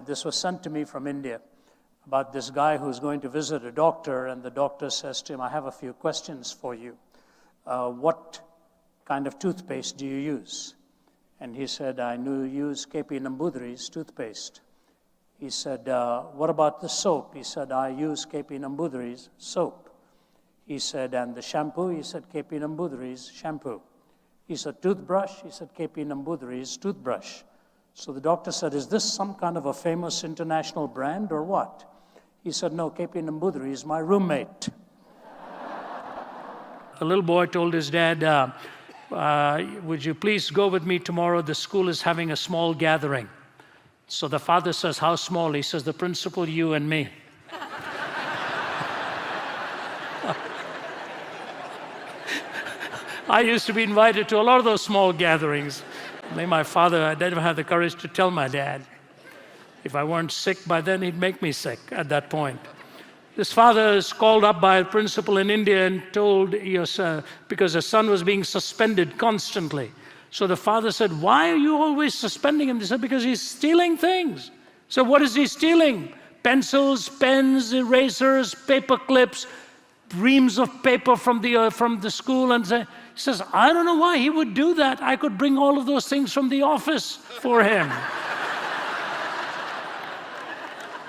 This was sent to me from India about this guy who's going to visit a doctor, and the doctor says to him, I have a few questions for you. What kind of toothpaste do you use? And he said, I use KP Nambudri's toothpaste. He said, what about the soap? He said, I use KP Nambudri's soap. He said, and the shampoo? He said, KP Nambudri's shampoo. He said, toothbrush? He said, KP Nambudri's toothbrush. So the doctor said, is this some kind of a famous international brand or what? He said, no, KP Nambudri is my roommate. The little boy told his dad, would you please go with me tomorrow? The school is having a small gathering. So the father says, how small? He says, the principal, you and me. I used to be invited to a lot of those small gatherings. Maybe my father, I never had the courage to tell my dad. If I weren't sick by then, he'd make me sick at that point. This father is called up by a principal in India and told, because his son was being suspended constantly. So the father said, why are you always suspending him? They said, because he's stealing things. So what is he stealing? Pencils, pens, erasers, paper clips, reams of paper from the school. And he says, I don't know why he would do that. I could bring all of those things from the office for him.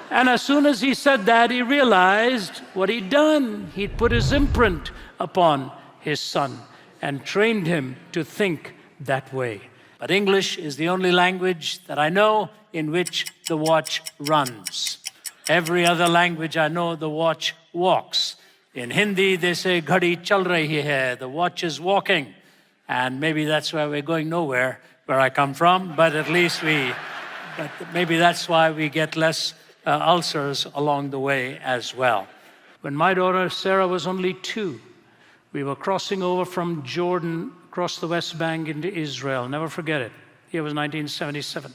And as soon as he said that, he realized what he'd done. He'd put his imprint upon his son and trained him to think that way. But English is the only language that I know in which the watch runs. Every other language I know, the watch walks. In Hindi, they say, "Ghadi chal rahi hai," the watch is walking. And maybe that's why we're going nowhere, where I come from, but at least maybe that's why we get less ulcers along the way as well. When my daughter Sarah was only 2, we were crossing over from Jordan, across the West Bank into Israel. Never forget it. It was 1977.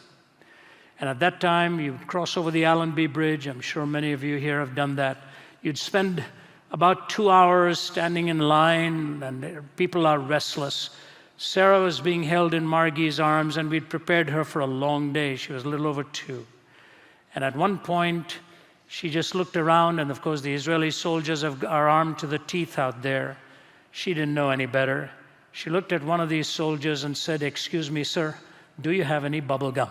And at that time, you'd cross over the Allenby Bridge. I'm sure many of you here have done that. You'd spend about 2 hours standing in line, and people are restless. Sarah was being held in Margie's arms, and we'd prepared her for a long day. She was a little over 2. And at one point, she just looked around, and of course, the Israeli soldiers are armed to the teeth out there. She didn't know any better. She looked at one of these soldiers and said, "Excuse me, sir, do you have any bubble gum?"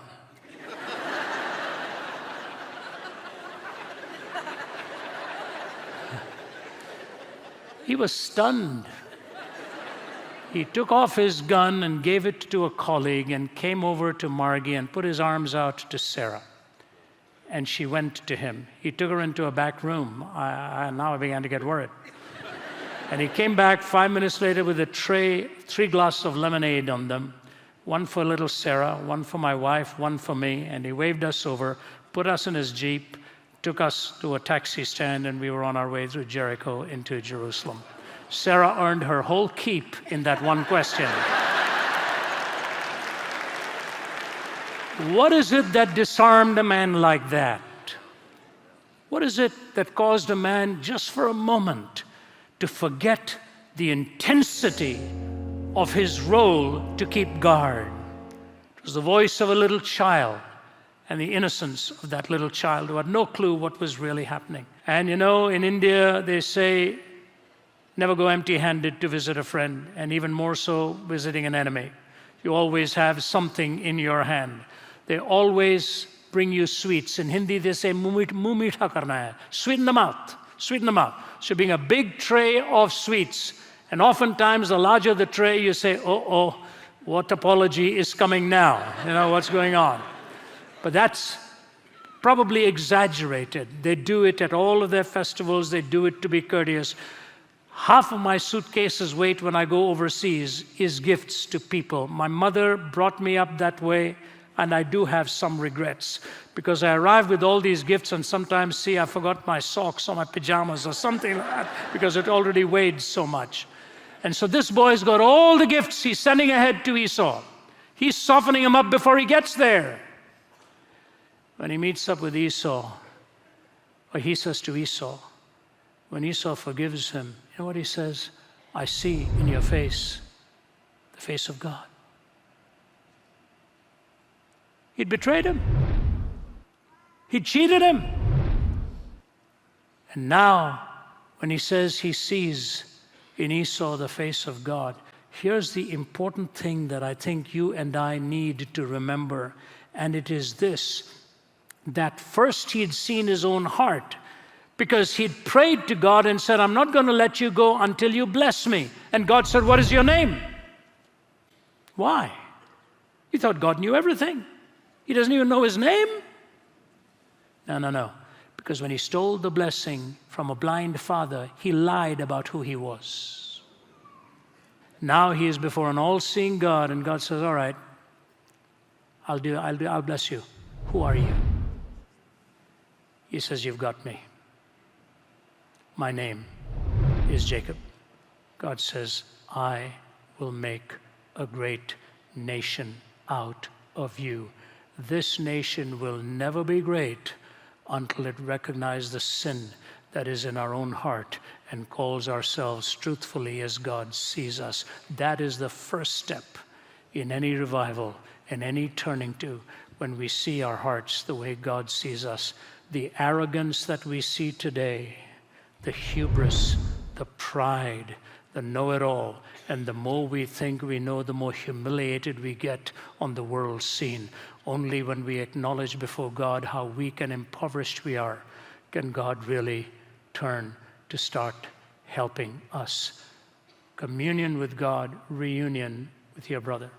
He was stunned. He took off his gun and gave it to a colleague and came over to Margie and put his arms out to Sarah. And she went to him. He took her into a back room. Now I began to get worried. And he came back 5 minutes later with a tray, 3 glasses of lemonade on them. One for little Sarah, one for my wife, one for me. And he waved us over, put us in his Jeep, took us to a taxi stand, and we were on our way through Jericho into Jerusalem. Sarah earned her whole keep in that one question. What is it that disarmed a man like that? What is it that caused a man just for a moment to forget the intensity of his role to keep guard? It was the voice of a little child and the innocence of that little child who had no clue what was really happening. And you know, in India, they say, never go empty-handed to visit a friend, and even more so visiting an enemy. You always have something in your hand. They always bring you sweets. In Hindi, they say, "Muh meetha karna hai." Sweeten the mouth, sweeten the mouth. So bring a big tray of sweets. And oftentimes, the larger the tray, you say, oh, what apology is coming now? You know, what's going on? But that's probably exaggerated. They do it at all of their festivals. They do it to be courteous. Half of my suitcase's weight when I go overseas is gifts to people. My mother brought me up that way, and I do have some regrets, because I arrive with all these gifts and sometimes see I forgot my socks or my pajamas or something like that, because it already weighed so much. And so this boy's got all the gifts he's sending ahead to Esau. He's softening him up before he gets there. When he meets up with Esau, or he says to Esau, when Esau forgives him, you know what he says? "I see in your face the face of God." He'd betrayed him. He cheated him. And now, when he says he sees in Esau the face of God, here's the important thing that I think you and I need to remember, and it is this, that first he had seen his own heart, because he'd prayed to God and said, I'm not going to let you go until you bless me. And God said, what is your name? Why? He thought God knew everything. He doesn't even know his name? No. Because when he stole the blessing from a blind father, he lied about who he was. Now he is before an all-seeing God, and God says, all right, I'll bless you. Who are you? He says, you've got me. My name is Jacob. God says, I will make a great nation out of you. This nation will never be great until it recognizes the sin that is in our own heart and calls ourselves truthfully as God sees us. That is the first step in any revival and any turning to, when we see our hearts the way God sees us. The arrogance that we see today, the hubris, the pride, the know-it-all, and the more we think we know, the more humiliated we get on the world scene. Only when we acknowledge before God how weak and impoverished we are, can God really turn to start helping us. Communion with God, reunion with your brother.